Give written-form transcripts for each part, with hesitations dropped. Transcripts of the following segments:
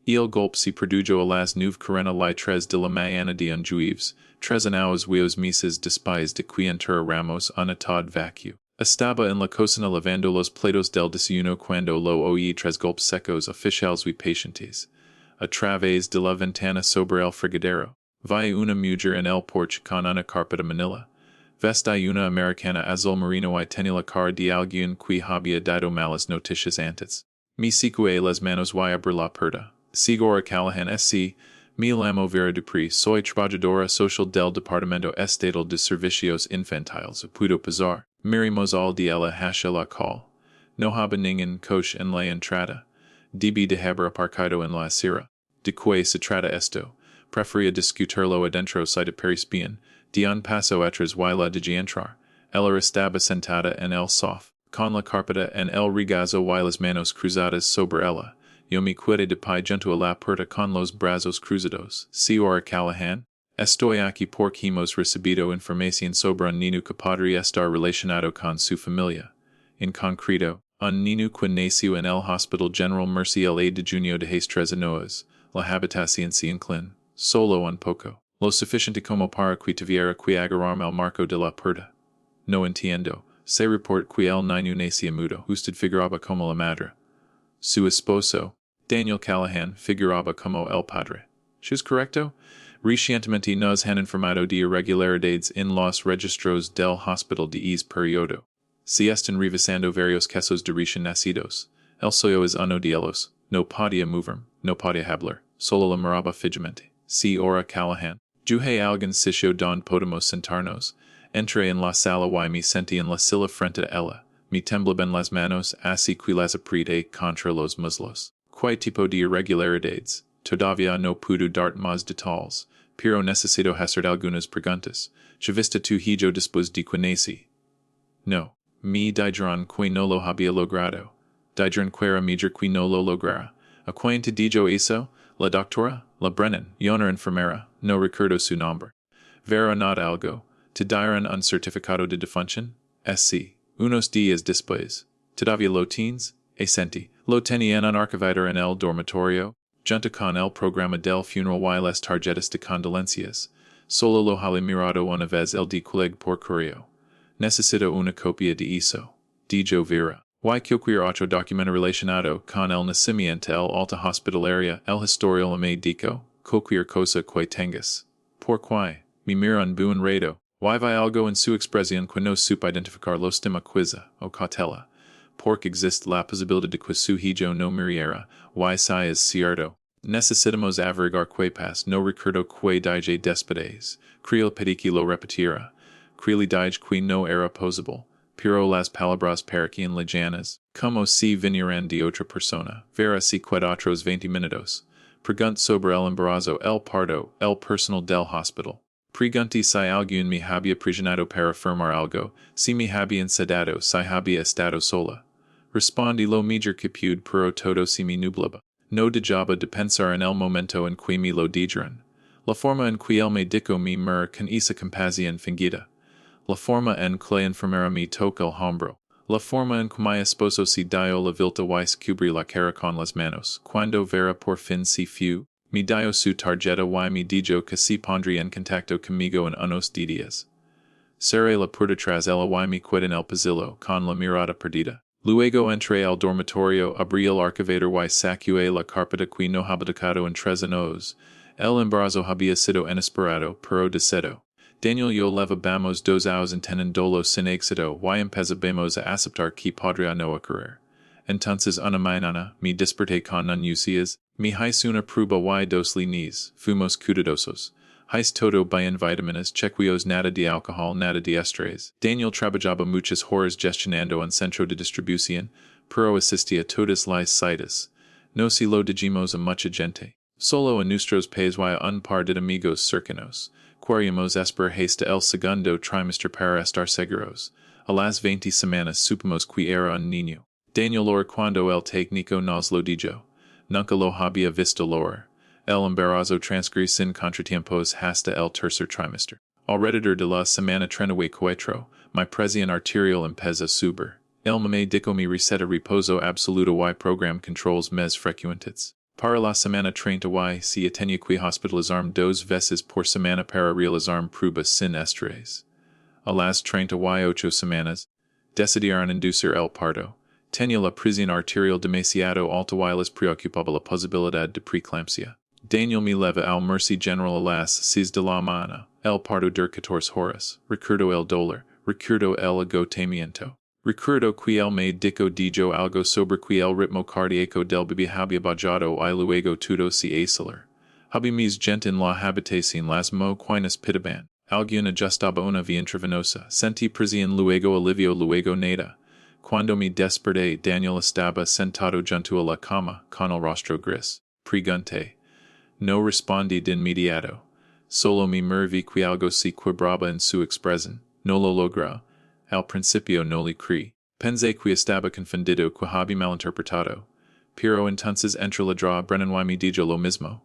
Il golpe si produjo a las nueve carena li tres de la mañana de un jueves, tres anaos huevos meses después de que enterramos una tad vacuo. Estaba en la cocina lavando los platos del desayuno cuando lo oí tres golpes secos oficiales y pacientes. A través de la ventana sobre el fregadero, vi una mujer en el porche con una carpeta manila. Vestí una americana azul marino y tenía la cara de alguien que había dado malas noticias antes. Me secué las manos y abrí la puerta. Sigora Callahan S.C. Me llamo Vera Dupree, soy trabajadora social del Departamento Estatal de Servicios Infantiles, puedo pasar. Mirimos al de la hacia la call. No haba ningún coche en la entrada. Debí dejar aparcado en la acera. De que se trata esto. Prefería discutirlo adentro si de Paris de un paso atrás y la de entrar. Ella estaba sentada en el sofá, con la carpeta en el regazo y las manos cruzadas sobre ella. Yo me quedé de pie junto a la puerta con los brazos cruzados. Señora Callahan, estoy aquí porque hemos recibido información sobre un niño que podría estar relacionado con su familia. En concreto, un niño que nació en el Hospital General Mercy el 8 de junio de tres años. La habitación se inclina, solo un poco, lo suficiente como para que tuviera que agarrarme el marco de la puerta. No entiendo, se report que el niño nació mudo. Usted figuraba como la madre. Su esposo, Daniel Callahan, figuraba como el padre. ¿Es correcto? Recientemente nos han informado de irregularidades en los registros del hospital de ese periodo. Se están revisando varios casos de recién nacidos. El suyo es uno de ellos. No podía moverme, no podía hablar, solo la miraba fijamente. Señora Callahan, juje algún sitio donde podemos sentarnos. Entré en la sala y me sentí en la silla frente a ella. Me temblaban las manos, así que las apreté contra los muslos. ¿Qué tipo de irregularidades? Todavía no puedo dar más detalles, pero necesito hacer algunas preguntas. ¿Ya viste tu hijo después de que nací? No. Me dijeron que no lo había logrado. Dijeron que era mejor que no lo lograra. ¿A quién te dijo eso? ¿La doctora? ¿La Brennan? ¿Una enfermera? No recuerdo su nombre. ¿Vera not algo? ¿Te dieron un certificado de defunción? Sí. Unos días después. ¿Todavía lo tienes? Senti. Lo tenían un archivador en el dormitorio, junto con el programa del funeral y las tarjetas de condolencias. Solo lo había mirado una vez el de coleg por correo. Necesito una copia de eso. Dijo Vera. Y cualquier otro documento relacionado con el nacimiento el alta hospitalaria, el historial médico, cualquier cosa que tengas. ¿Por qué? Me mira un buen rato. Y vi algo en su expresión que no supe identificar lo stima quiza, o cautela. Porque existe la posibilidad de que su hijo no muriera, y si es cierto. Necesitamos averiguar qué pas, no recuerdo qué dije después. Creo pedí que lo repetiera. Creo dije que no era posible. Pero las palabras parecían lejanas, como si vinieran de otra persona. Vera si qued otros 20 minutos. Pregunt sobre el embarazo, el parto, el personal del hospital. Pregunté si alguien me había presionado para firmar algo, si me habían sedado, si había estado sola. Respondí lo mejor que pude, pero todo se me nublaba. No dejaba de pensar en el momento en que me lo dijeron. La forma en que el médico me miró con esa compasión fingida. La forma en que la enfermera me tocó el hombro. La forma en que mi esposo se dio la vuelta y se cubrió la cara con las manos. Cuando Vera por fin se fue, me dio su tarjeta y me dijo que se pondría en contacto conmigo en unos días. Cerré la puerta tras ella y me quedé en el pasillo, con la mirada perdida. Luego entré al dormitorio, abrí el archivador y saqué la carpeta que no había tocado en 3 años. El embarazo había sido inesperado, pero deseado. Daniel yo levamos 2 años intentando sin éxito y empezamos a aceptar que podría no ocurrir. Entonces una mañana, me desperté con náuseas, me hice una prueba y 2 líneas, fuimos cuidadosos. Hice todo bien vitaminas, chequeos nada de alcohol, nada de estrés. Daniel trabajaba muchas horas gestionando un centro de distribución, pero asistía todas las citas. No se lo dijimos a mucha gente. Solo a nuestros pais y a un par de amigos cercanos. Queríamos esperar hasta el segundo trimestre para estar seguros. A las 20 semanas supimos que era un niño. Daniel or cuando el técnico nos lo dijo. Nunca lo había visto lor. El embarazo transcurrió sin contratiempos hasta el tercer trimestre. Alrededor de la semana 34, mi presión arterial empezó a subir. El médico me receta reposo absoluto y program controls mes frecuentes. Para la semana 30 y si tenía que hospitalizarme dos veces por semana para realizarme pruebas sin estrés. A las 38 semanas, decidieron inducir el parto. Tenía la presión arterial demasiado alta y les preocupaba la posibilidad de preeclampsia. Daniel me leva al mercy general a las 6 de la mañana. El parto dur 14 horas. Recuerdo el dolor. Recuerdo el agotamiento. Recuerdo que el me dijo algo sobre que el ritmo cardíaco del bebé había bajado y luego todo se aceleró. Había mis gente en la habitación las quinas pitaban. Alguien ajustaba una vía intravenosa. Sentí presión luego alivio luego nada. Cuando me desperté, Daniel estaba sentado junto a la cama, con el rostro gris. Pregunté. No respondí de inmediato. Solo me moví que algo se quebraba en su expresión. No lo logró. Al principio no le creí. Pensé que estaba confundido que había malinterpretado. Pero entonces entre la draw Brennan y me dijo lo mismo.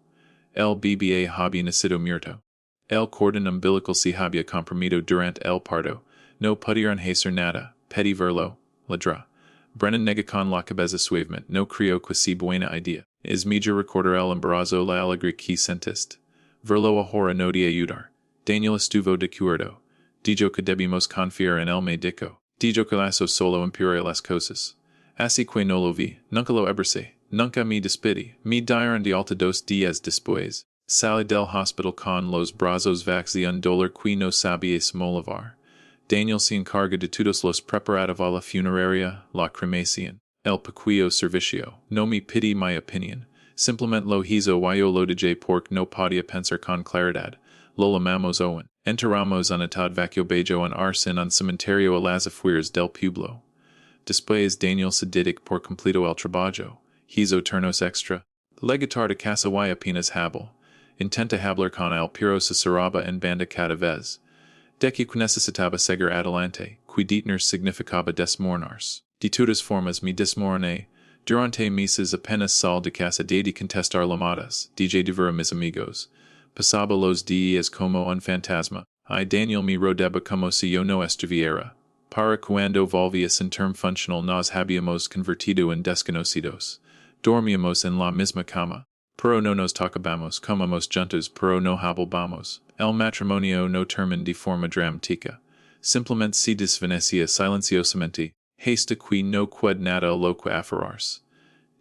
El bebé había nacido muerto. El cordón umbilical se había comprimido durante el parto. No pudieron hacer nada. Pedí verlo. Ladra. Brennan negó con la cabeza suavemente. No creo que sea buena idea. Es mejor recordar el embarazo la alegría que sentiste. Verlo ahora no de ayudar. Daniel estuvo de acuerdo. Dijo que debimos confiar en el médico. Dijo que eso solo empeora las cosas. Así que no lo vi. Nunca lo abracé. Nunca me despedí. Me dieron de alta 2 días después. Salí del hospital con los brazos vacíos de un dolor que no sabía mover. Daniel se encarga de todos los preparativos a la funeraria, la cremación, el pequeño servicio. No me pidi mi opinión. Simplemente lo hizo y yo lo dije porque no podía pensar con claridad. Lo llamamos Owen. Enterramos un atad vacío bajo en arce en un cementerio a las afueras del pueblo. Después Daniel se dedicó por completo al trabajo. Hizo turnos extra. Legatar de casa y apenas habla. Intenta hablar con él pero se cerraba en banda cada vez. De que necesitaba seguir adelante, que detener significaba desmoronarse. De todas formas me desmoroné. Durante meses apenas sal de casa de contestar llamadas, de ver a mis amigos. Pasaba los días como un fantasma. Y Daniel me rodeaba como si yo no estuviera. Para cuando volvía sin term funcional nos habíamos convertido en desconocidos. Dormíamos en la misma cama. Pero no nos tocábamos, comamos juntos pero no hablábamos. El matrimonio no terminó de forma dramática. Simplemente se desvanecía silenciosamente, hasta que no qued nada a lo que aferrarse.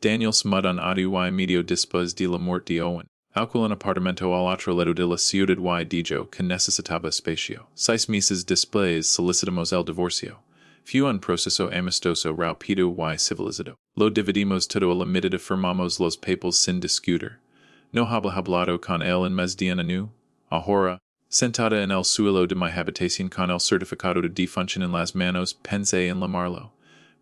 Daniel se mudó un año y medio después de la muerte de Owen. Alquiló un apartamento al otro lado de la ciudad y dijo que necesitaba espacio. 6 meses después solicitamos el divorcio. Fue un proceso amistoso rápido y civilizado. Lo dividimos todo a la mitad y firmamos los papeles sin discutir. No había hablado con él en más de un año. Ahora, sentada en el suelo de mi habitación con el certificado de defunción en las manos, pensé en llamarlo.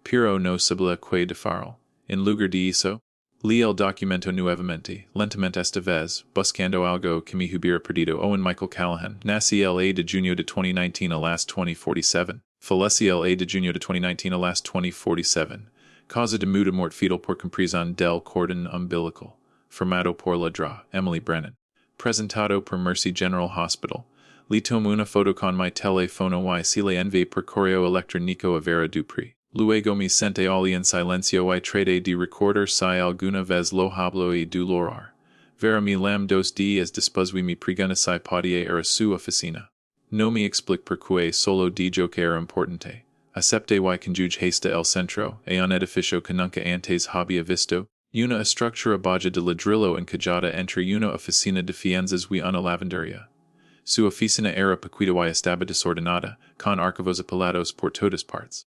Pero no sabía qué dejarlo. En lugar de eso, leí el documento nuevamente, lentamente esta vez, buscando algo que me hubiera perdido. Owen Michael Callahan, nací el A de junio de 2019 a las 20:47. Falleció el A de junio de 2019 a las 20:47. Causa de muerte fetal por compresión del cordón umbilical. Firmado por la Dra. Emily Brennan. Presentado por Mercy General Hospital. Le tomo una foto con mi teléfono y se le envié por correo electrónico a Vera Dupree. Luego me senté allí en silencio y traté de recordar si alguna vez lo hablo y dolorar. Vera me lam 2 días después me pregunta si podía ir a su oficina. No me explico por qué, solo dijo que era importante. Acepté y conjugué hasta el centro, un edificio que nunca antes había visto. Una estructura baja de ladrillo encajada entre una oficina de fianzas y una lavandería. Su oficina era pequeña y estaba desordenada, con archivos apilados por todas partes.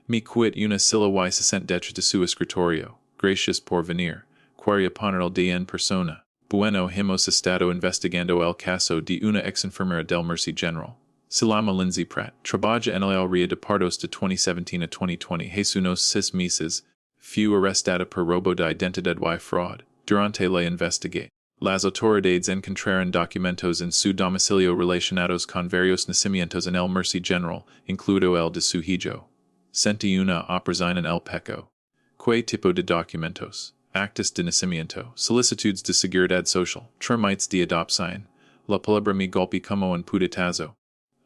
Me quit una silla y se sent detrás de su escritorio. Gracias por venir. Quería poner de en persona. Bueno, hemos estado investigando el caso de una ex-enfermera del Mercy General. Se llama Lindsay Pratt. Trabaja en el área de partos de 2017 a 2020. Hace unos 6 meses. Fue arrestada por robo de identidad y fraud. Durante la investigación, las autoridades encontraron documentos en su domicilio relacionados con varios nacimientos en el Mercy General, incluido el de su hijo. Sentí una operación en el pecho. ¿Qué tipo de documentos? Actas de nacimiento, solicitudes de seguridad social, trámites de adopción. La palabra me golpe como un puñetazo.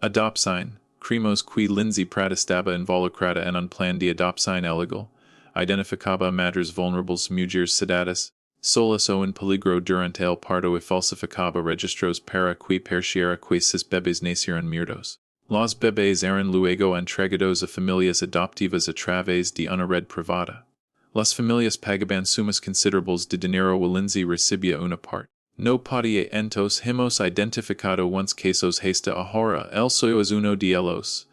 Adopción. Creemos que Lindsay Pratt estaba involucrada en un plan de adopción ilegal. Identificaba madres vulnerables, mujeres sedadas. Solus o en peligro durante el parto y falsificaba registros para que perciera que sus bebés nacieron muertos. Los bebés eran luego entregados a familias adoptivas a través de una red privada. Las familias pagaban sumas considerables de dinero y Lindsay recibía una parte. No podía entonces hemos identificado once casos hasta ahora el soy es uno de ellos.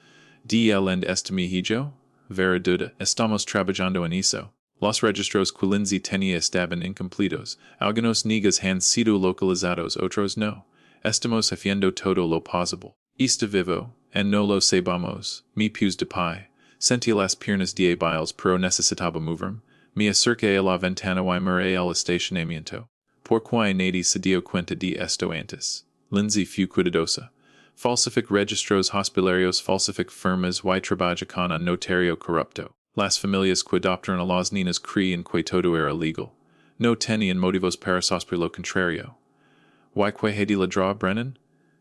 De el end este mi hijo? Vera duda, estamos trabajando en eso. Los registros que Lindsay tenía estaban incompletos. Algunos negas han sido localizados, otros no. Estamos haciendo todo lo posible. Está vivo, en no lo sabemos. Me puse de pie. Sentí las piernas débiles pero necesitaba moverme. Me acerqué a la ventana y miré el estacionamiento. Por qué nadie se dio cuenta de esto antes. Lindsay fue cuidadosa. Falsific registros hospitalarios, falsific firmas y trabaja con un notario corrupto. Las familias que adoptaron a las niñas creían que todo era legal. No tenían motivos para sospechar lo contrario. ¿Y que he de la draw, Brennan?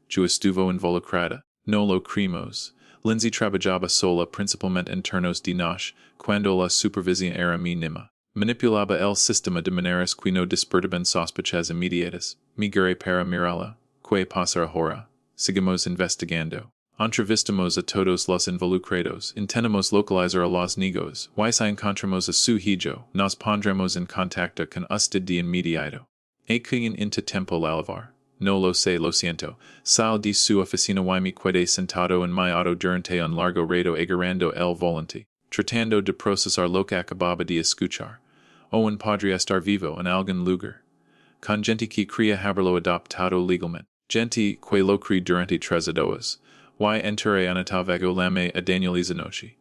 Yo estuvo involucrada. No lo creímos. Lindsay trabajaba sola principalmente en turnos de noche, cuando la supervisión era mínima. Manipulaba el sistema de maneras que no despertaban sospechas inmediatas. Migré para mirarla. ¿Qué pasa ahora? Seguimos investigando. Entrevistamos a todos los involucrados. Intentamos localizar a los negros. Y si encontramos a su hijo, nos pondremos en contacto con usted de inmediato. ¿Quién into tiempo lalavar? No lo sé, lo siento. Sal de su oficina y me quedé sentado en mi auto durante un largo rato agarrando el volante, tratando de procesar lo que acababa de escuchar. Owen podría estar vivo en algún lugar. Con gente que cría haberlo adoptado legalmente. Gente que lo cree durante 3 años. Y enteré anotavago lame a Danielizanoshi.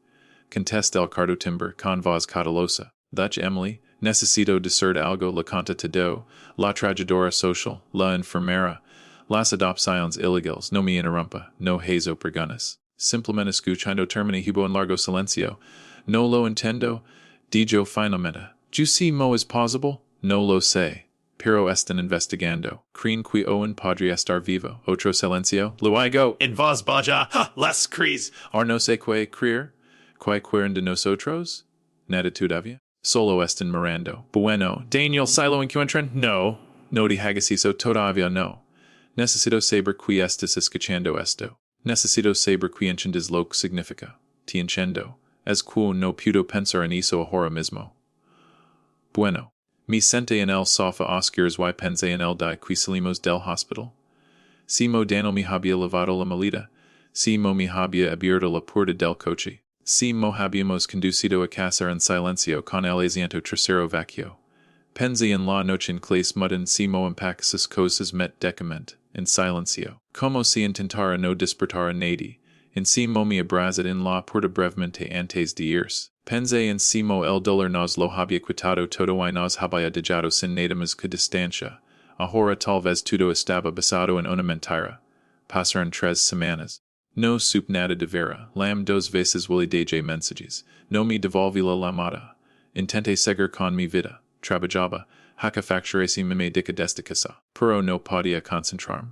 Contesta el cardo timber con voz cautelosa. Dutch Emily, necesito decir algo la conta todo, la trabajadora social, la enfermera, las adopciones ilegales, no me interrumpa, no hazo preguntas. Simplemente escuchando termine hibo en largo silencio. No lo entiendo. Dijo finalmente. ¿You see mo es posible? No lo sé. Pero están investigando. Creen que Owen podría estar vivo. Otro silencio. Luego, En voz baja, las crees. no sé qué creer. ¿Qué quieren de nosotros? Nada todavía. Solo están mirando. Bueno, Daniel, si lo encuentran? No. No te hagas eso todavía no. Necesito saber que estás escuchando esto. Necesito saber que entiendes lo que significa. Te entiendo. Es que no puedo pensar en eso ahora mismo. Bueno. Me senté en el sofá oscurs y pensé en el día que salimos del hospital. Si mo Daniel me había lavado la maleta. Si mo me había abierto la puerta del coche. Si mo habíamos conducido a casa en silencio con el asiento trasero vacío. Pensé en la noche en clase mutten si mo empaque sus cosas metdicamente, en silencio. Como si intentara no despertar a nadie. En si mo me abrazad en la puerta brevemente antes de irse. Pensé en si mo el dolor nos lo había quitado todo y nos había dejado sin nada más que distancia. Ahora tal vez todo estaba basado en una mentira. Pasaron 3 semanas. No supe nada de Vera. Lam 2 veces Willy dejé mensajes. No me devolví la llamada. Intenté seguir con mi vida. Trabajaba. Haka facturasi me dedica desde casa. Pero no podía concentrarme.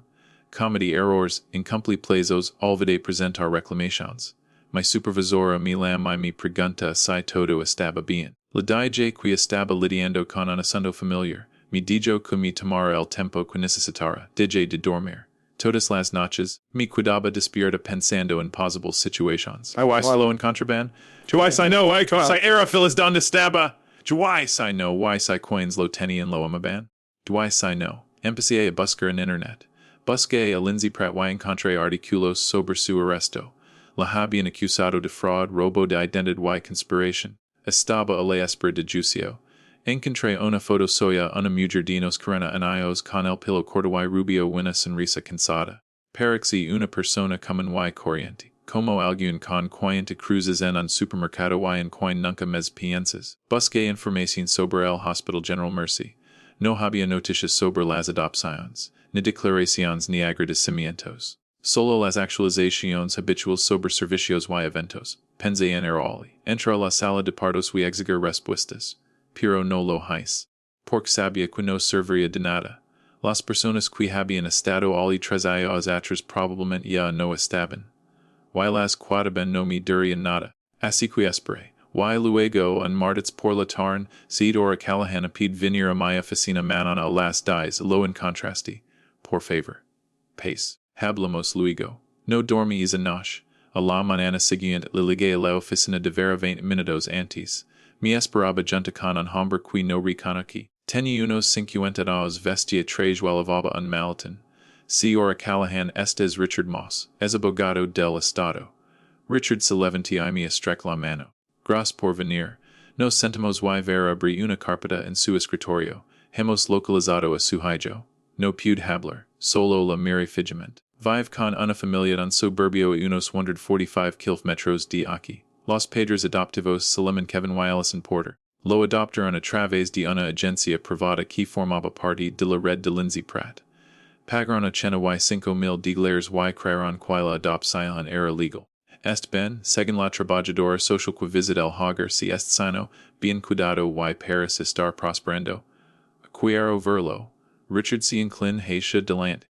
Comedy errors, incomplete plazos, olvidé presentar reclamaciones. Mi supervisora me llama y me pregunta si todo estaba bien. Le dije que estaba lidiando con un asunto familiar. Me dijo que me tomara el tiempo que necesitara. Dejé de dormir. Todas las noches, me quedaba despierta pensando en posibles situaciones. Lo encontraban. Juay si no, I call. Si era filas donde estaba. Juay si no, why si coins lo tenían lo amaban. Juay si no. Empecé a buscar en internet. Busqué a Lindsay Pratt y encontré artículos sobre su arresto. La habían acusado de fraud, robo de identidad y conspiración. Estaba a la espera de juicio. Encontré una foto suya, una mujer de nos carena en ios con el pelo corto y rubio una sonrisa cansada. Parecía una persona común y corriente. Como alguien con cuarenta cruces en un supermercado y en quien nunca me piensas. Busqué información sobre el Hospital General Mercy. No había noticias sobre las adopciones, ni declaraciones ni agradecimientos. Solo las actualizaciones habituales sobre servicios y eventos. Pensé en Eroli. Entra a la sala de partos y exigir respuestas. Pero no lo hice. Porque sabía que no serviría de nada. Las personas que habían estado allí 3 años atrás probablemente ya no estaban. Y las quadaban no me dirían nada. Así que esperé. y luego en martits por la tarn, seed ora Callahan apid venir a mi oficina manon a las dies lo en contrasti, por favor. Pace. Hablamos luego. No dormís en noche. A la manana siguiente liligue a la oficina de vera 20 minutos antes. Mi esperaba junta con un hombre qui no reconocí. Tenía unos 52 vestia traje lavaba un maletín. Si ora Callahan estes Richard Moss, es abogado del Estado. Richard se levantí y me estrech la mano. Gras por venir. Nos sentimos y ver abrir una carpeta en su escritorio. Hemos localizado a su hijo. No pude hablar. Solo la miré fijamente. Vive con una familia en suburbio y unos 145 kilómetros de aquí. Los padres adoptivos Solomon Kevin y Allison Porter. Lo adoptaron a través de una agencia privada que formaba parte de la red de Lindsay Pratt. Pagaron 85,000 $5,000 y crearon que la adopción era legal. Est ben, según la trabajadora social que visita el hogar si est sano, bien cuidado y paris estar prosperando. Quiero verlo. Richard se inclin hacia delante.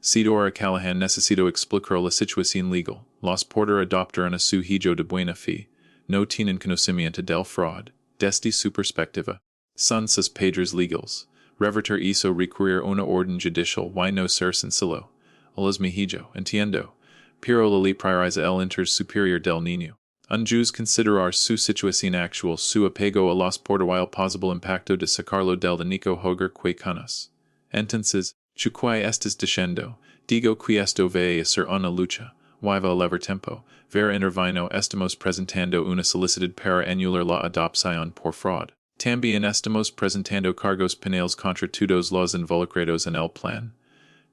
Sidora Callahan necesito explicar la situación legal. Los Porter adoptaron a su hijo de buena fe. No tienen conocimiento del fraud. Desde su perspectiva. Son sus padres legals. Reverter hizo recurrir una orden judicial y no ser sencillo. El es mi hijo, entiendo. Pero la ley prioriza el interés superior del niño. Un juez considerar su situación actual su apego a los Porter y el posible impacto de sacarlo del nico hogar que conoce. Entonces, ¿qué estás diciendo? Digo que esto va a ser una lucha. Y va a levar tiempo. Vera intervino estamos presentando una solicitud para anular la adopción por fraud. También estamos presentando cargos penales contra todos los involucrados en el plan.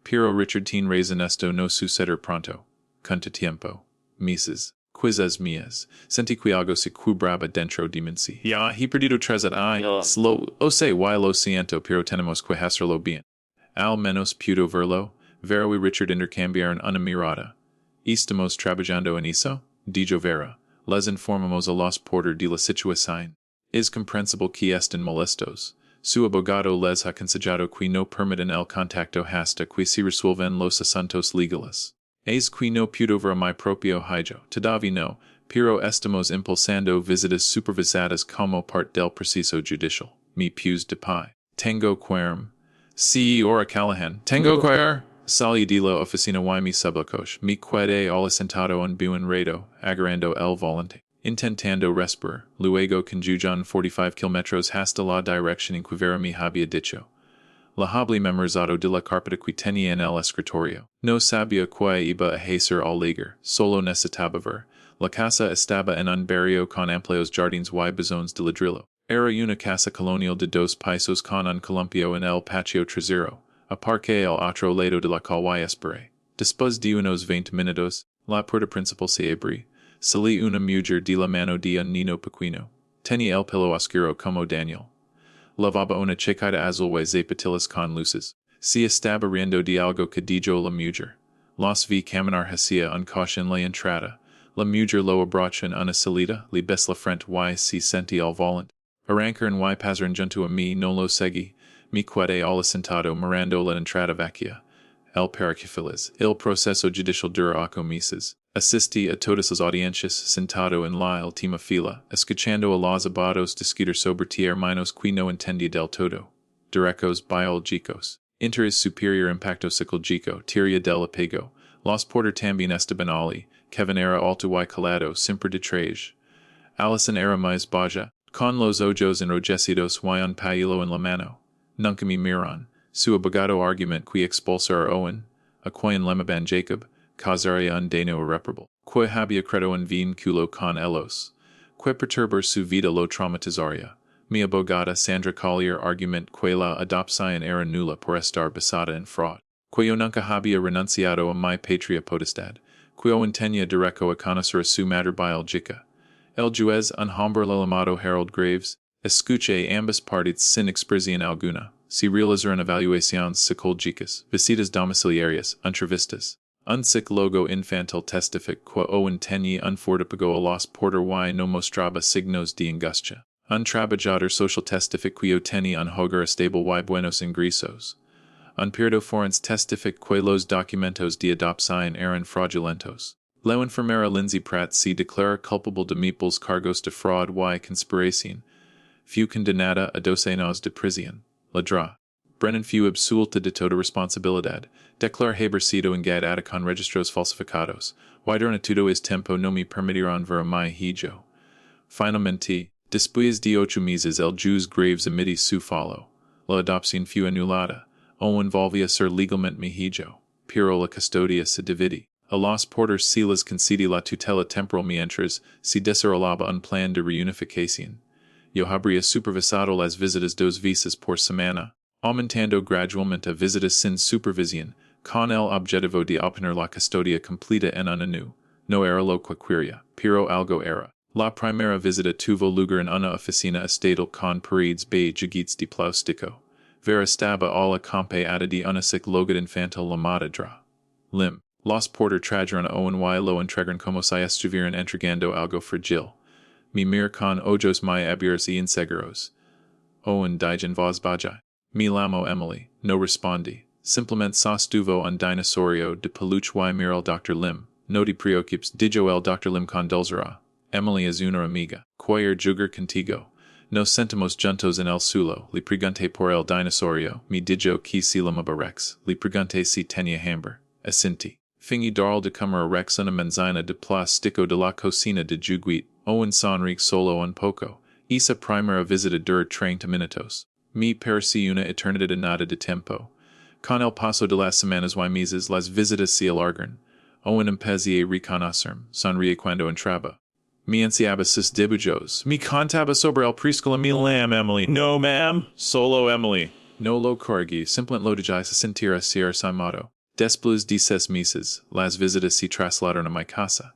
Pero Richard tiene razón esto no suceder pronto. Conta tiempo. Meses. Quizás mías. Sentí que algo se cubraba dentro de mí. Ya, he perdido 3 Slow. O sé y lo siento, pero tenemos que hacerlo bien. Al menos pudo verlo. Vera y Richard intercambiaron una mirada. ¿Estamos trabajando en eso? Dijo Vera. Les informamos a los Porter de la situación. Es comprensible que estén molestos. Su abogado les ha aconsejado que no permiten el contacto hasta que se resuelvan los asuntos legales. Es que no pudo ver a mi propio hijo, todavía no, pero estamos impulsando visitas supervisadas como parte del proceso judicial. Mi pies de pie. Tengo querm. Sí, ora Callahan. Tengo quer. Salí de la oficina y mi sublocoche. Me quedé al sentado en buen rato, agarrando el volante. Intentando respirar, luego conjugan 45 kilómetros hasta la dirección en que Vera me había dicho. La había memorizado de la carpeta que tenía en el escritorio. No sabía que iba a hacer al llegar, solo necesitaba ver. La casa estaba en un barrio con amplios jardines y bezones de ladrillo. Era una casa colonial de 2 pisos con un columpio en el patio trasero, aparqué al otro lado de la calle y esperé. Después de unos 20 minutos, la puerta principal se abrió. Salí una mujer de la mano de un niño pequeño. Tenía el pelo oscuro como Daniel. Lavaba una chaqueta azul y zapatillas con luces. Se estaba riendo de algo que dijo la mujer. Los vi caminar hacia un coche en la entrada. La mujer lo abrochó en una salida, le besó la frente y se sentí al volante. Arrancaron y pasaron junto a mí, no lo seguí. Me quedé al sentado mirando la entrada vacía. El paraquifiles. El proceso judicial dura 8 meses. Asistí a todas las audiencias sentado en la última fila, escuchando a los abogados discutir sobre términos que no entendía del todo. Derechos biológicos. Interés superior impacto psicológico, teoría del apego. Los Porter también estaban allí. Kevin era alto y calado, siempre detrás. Allison era más baja, con los ojos enrojecidos y un pañuelo en la mano. Nunca me miran. Su abogado argument que expulsar a Owen, a quien llamaban Jacob, causaría un daño irreparable. Que había credo en vínculo con ellos. Que perturbar su vida lo traumatizaría. Mi abogada Sandra Collier argument que la adopción era nula por estar basada en fraud. Que yo nunca había renunciado a mi patria potestad. Que Owen tenía derecho a conocer a su madre biológica. El juez, un hombre llamado Harold Graves, escuché ambas partes sin expresión alguna. Se realizaron evaluaciones psicológicas, visitas domiciliarias, entrevistas. Un psicólogo infantil testificó que Owen tenía un fuerte apego a los Porter y no mostraba signos de angustia. Un trabajador social testificó que yo tenía un hogar estable y buenos ingresos. Un perito forense testificó que los documentos de adopción eran fraudulentos. La enfermera Lindsay Pratt se declara culpable de múltiples cargos de fraud y conspiración. Fue condenada a 12 años de prisión. Ladra. Brennan fue absuelta de toda responsabilidad. Declarar haber sido engañada con registros falsificados. Y durante todo ese tiempo no me permitieron ver a mi hijo. Finalmente, después de 8 meses el juez Graves emitió su fallo. La adopción fue anulada. Owen volvía a ser legalmente mi hijo. Pero la custodia se dividió. A los porters se les concedí la tutela temporal mientras se desarrollaba un plan de reunificación. Yo habría supervisado las visitas 2 veces por semana, aumentando gradualmente visitas sin supervisión, con el objetivo de obtener la custodia completa en un año. No era lo que quería, pero algo era. La primera visita tuvo lugar en una oficina estatal con paredes de gigantes de plástico. Vera estaba a la compañía de una psicóloga infantil llamada Dra. Lim. Los porter trajeron a Owen y lo entregaron como si estuvieran entregando algo fragile. Mi mir con ojos muy abiertos y inseguros. Owen dijo en voz baja. Me llamo Emily. No respondí. Simplemente sostuvo un dinosaurio de peluche y miró al Dr. Lim. No te preocupes, dijo el Dr. Lim con dulzura. Emily es una amiga. Quiere jugar contigo. Nos sentamos juntos en el suelo. Le pregunté por el dinosaurio. Me dijo que se llamaba Rex. Le pregunté si tenía hambre. Asentí. Fingi darle de comer a Rex una manzana de plástico de la cocina de Juguit. Owen sonrió solo un poco. Esa primera visita duró 30 minutos. Me pareció una eternidad nada de tiempo. Con el paso de las semanas y meses las visitas se alargaron. Owen empecé a reconocerme. Sonríe cuando entraba. Me enseñaba sus dibujos. Me contaba sobre el preschool mi lam, Emily. No, ma'am. Solo Emily. No lo corregí, simplemente lo dejé se sentir a ser modo. Después de 6 meses, las visitas se trasladaron a mi casa.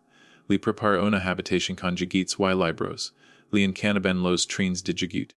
Le preparé una habitación con gigantes y libros. Le encantaban los trenes de gigante.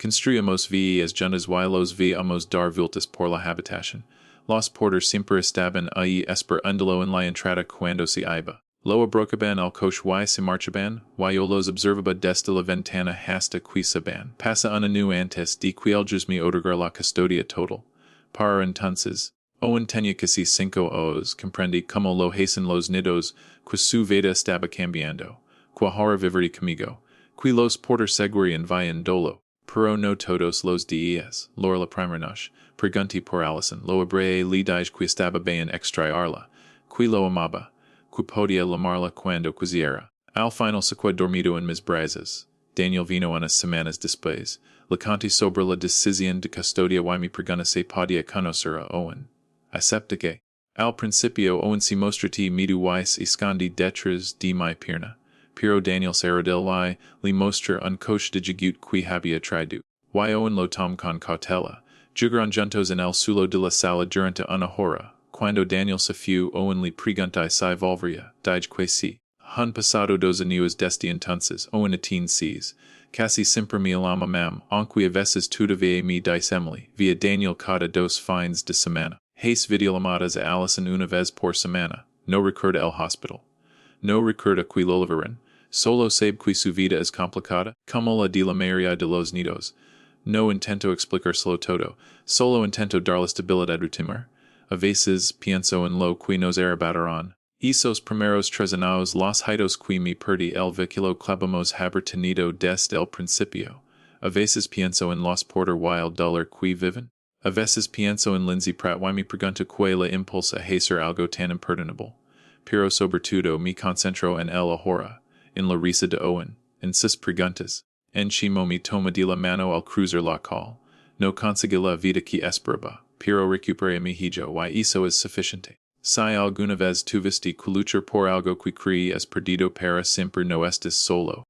Construimos vías juntas y los víamos dar vueltas por la habitación. Los porters siempre estaban ahí esperándolo en la entrada cuando se iba. Lo abrocaban al coche y se marchaban, y yo los observaba desde la ventana hasta que se van. Pasa un año antes de que ellos me otorgar la custodia total. Para entonces, Owen tenía casi 5 años, comprendí cómo lo hacen los nidos, que su vida estaba cambiando, que ahora viviría conmigo, que los porters seguirían vayan dolo, pero no todos los días. Laura la primera noche, pregunté por Allison, lo abré le dije que estaba bien extraerla, que lo amaba, que podía llamarla cuando quisiera. Al final se quedó dormido en mis brazos. Daniel vino unas semanas después. Le conté sobre la decisión de custodia y me pregunté si podía conocer a Owen. Acepta que, al principio Owen se mostró medio y se escondí detrás de mi pierna, pero Daniel se arrodilló y le mostró un coche de gigante que había traído. Y Owen lo tomó con cautela. Jugaron juntos en el suelo de la sala durante una hora. Cuando Daniel se fue, Owen le pregunté si volvería. Dije que sí. Han pasado 2 años desde entonces. Owen a teen seas. Casi siempre me llama mam, aunque a veces todavía me dice Emily. Via Daniel cada 2 fines de semana. Hace videollamadas a Allison una vez por semana. No recuerda el hospital. No recuerda que lo liberan. Solo sabe que su vida es complicada, como la de la mayoría de los nidos. No intento explicárselo todo. Solo intento darle estabilidad última. A veces pienso en lo que nos arrebataron. Esos primeros 3 años los hitos que me perdí el vehículo clavamos haber tenido desde el principio. A veces pienso en los porter wild dollar que viven. A veces pienso en Lindsay Pratt y me pregunto cuál la impulsa a hacer algo tan imperdonable. Pero sobre todo me concentro en el ahora, en la risa de Owen, en sus preguntas. En chimo me toma de la mano al cruzar la calle. No conseguí la vida que esperaba, pero recuperé a mi hijo y eso es suficiente. Si alguna vez tuviste que luchar por algo que creí es perdido para siempre no estés solo.